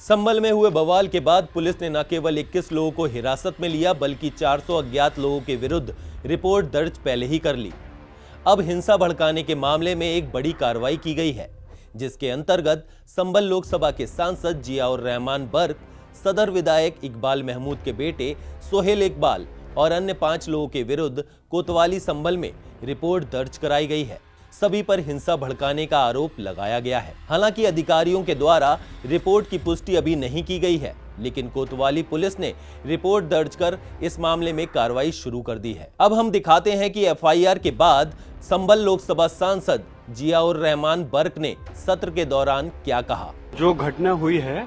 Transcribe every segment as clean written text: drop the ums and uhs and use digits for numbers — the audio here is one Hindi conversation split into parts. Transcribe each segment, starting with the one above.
संभल में हुए बवाल के बाद पुलिस ने न केवल 21 लोगों को हिरासत में लिया बल्कि 400 अज्ञात लोगों के विरुद्ध रिपोर्ट दर्ज पहले ही कर ली। अब हिंसा भड़काने के मामले में एक बड़ी कार्रवाई की गई है, जिसके अंतर्गत संभल लोकसभा के सांसद जियाउर रहमान बर्क, सदर विधायक इकबाल महमूद के बेटे सोहेल इकबाल और अन्य 5 लोगों के विरुद्ध कोतवाली संभल में रिपोर्ट दर्ज कराई गई है। सभी पर हिंसा भड़काने का आरोप लगाया गया है। हालांकि अधिकारियों के द्वारा रिपोर्ट की पुष्टि अभी नहीं की गई है, लेकिन कोतवाली पुलिस ने रिपोर्ट दर्ज कर इस मामले में कार्रवाई शुरू कर दी है। अब हम दिखाते हैं कि एफआईआर के बाद संभल लोकसभा सांसद जियाउर रहमान बर्क ने सत्र के दौरान क्या कहा। जो घटना हुई है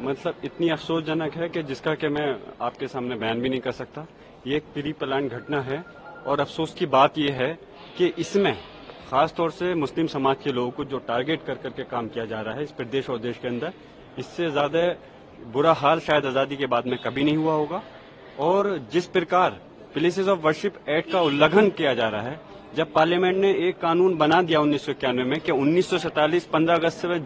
मतलब इतनी अफसोसजनक है कि जिसका कि मैं आपके सामने बयान भी नहीं कर सकता। ये एक प्री प्लान घटना है और अफसोस की बात यह है कि इसमें खास तौर से मुस्लिम समाज के लोगों को जो टारगेट कर करके काम किया जा रहा है इस प्रदेश और देश के अंदर, इससे ज्यादा बुरा हाल शायद आजादी के बाद में कभी नहीं हुआ होगा। और जिस प्रकार प्लेसेस ऑफ वर्शिप एक्ट का उल्लंघन किया जा रहा है, जब पार्लियामेंट ने एक कानून बना दिया 1991 में कि 1947 15 अगस्त से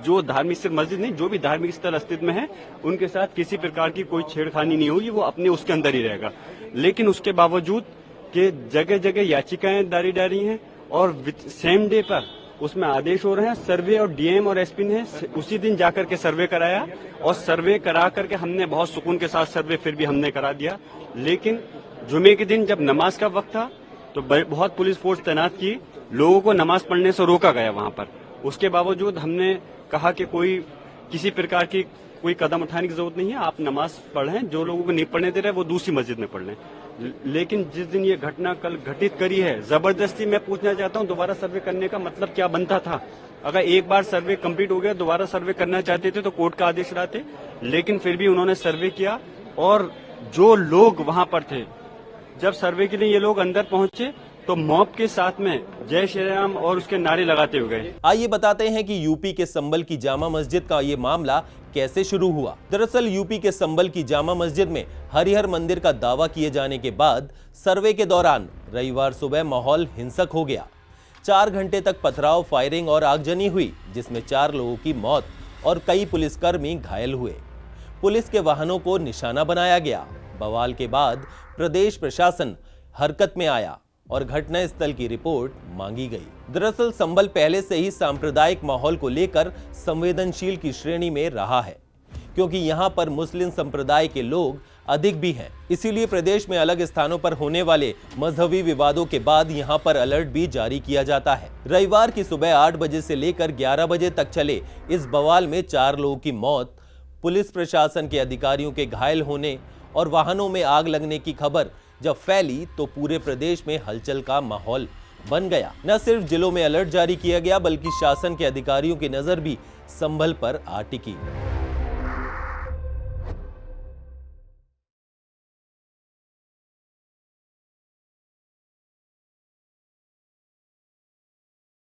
जो धार्मिक स्थल मस्जिद नहीं, जो भी धार्मिक स्थल अस्तित्व में है उनके साथ किसी प्रकार की कोई छेड़खानी नहीं होगी, वो अपने उसके अंदर ही रहेगा। लेकिन उसके बावजूद कि जगह जगह याचिकाएं दारी डाली हैं और सेम डे पर उसमें आदेश हो रहे हैं। सर्वे और डीएम और एसपी ने उसी दिन जाकर के सर्वे कराया और सर्वे करा करके हमने बहुत सुकून के साथ सर्वे फिर भी हमने करा दिया। लेकिन जुमे के दिन जब नमाज का वक्त था तो बहुत पुलिस फोर्स तैनात की, लोगों को नमाज पढ़ने से रोका गया वहां पर। उसके बावजूद हमने कहा कि किसी प्रकार की कोई कदम उठाने की जरूरत नहीं है, आप नमाज पढ़ें, जो लोगों को नहीं पढ़ने दे रहे वो दूसरी मस्जिद में पढ़ लें। लेकिन जिस दिन ये घटना कल घटित करी है, जबरदस्ती मैं पूछना चाहता हूं दोबारा सर्वे करने का मतलब क्या बनता था। अगर एक बार सर्वे कंप्लीट हो गया, दोबारा सर्वे करना चाहते थे तो कोर्ट का आदेश लाते, लेकिन फिर भी उन्होंने सर्वे किया। और जो लोग वहां पर थे, जब सर्वे के लिए ये लोग अंदर पहुंचे तो मॉब के साथ में जय श्री राम और उसके नारे लगाते हुए गए। आइए बताते हैं कि यूपी के संभल की जामा मस्जिद का ये मामला कैसे शुरू हुआ। दरअसल यूपी के संभल की जामा मस्जिद में हरिहर मंदिर का दावा किए जाने के बाद सर्वे के दौरान रविवार सुबह माहौल हिंसक हो गया। 4 घंटे तक पथराव, फायरिंग और आगजनी हुई, जिसमें 4 लोगों की मौत और कई पुलिसकर्मी घायल हुए। पुलिस के वाहनों को निशाना बनाया गया। बवाल के बाद प्रदेश प्रशासन हरकत में आया और घटनास्थल की रिपोर्ट मांगी गई। दरअसल संभल पहले से ही सांप्रदायिक माहौल को लेकर संवेदनशील की श्रेणी में रहा है, क्योंकि यहां पर मुस्लिम संप्रदाय के लोग अधिक भी हैं। इसीलिए प्रदेश में अलग स्थानों पर होने वाले मजहबी विवादों के बाद यहां पर अलर्ट भी जारी किया जाता है। रविवार की सुबह 8 बजे से लेकर 11 बजे तक चले इस बवाल में 4 लोगों की मौत, पुलिस प्रशासन के अधिकारियों के घायल होने और वाहनों में आग लगने की खबर जब फैली तो पूरे प्रदेश में हलचल का माहौल बन गया। न सिर्फ जिलों में अलर्ट जारी किया गया बल्कि शासन के अधिकारियों की नजर भी संभल पर आ टिकी।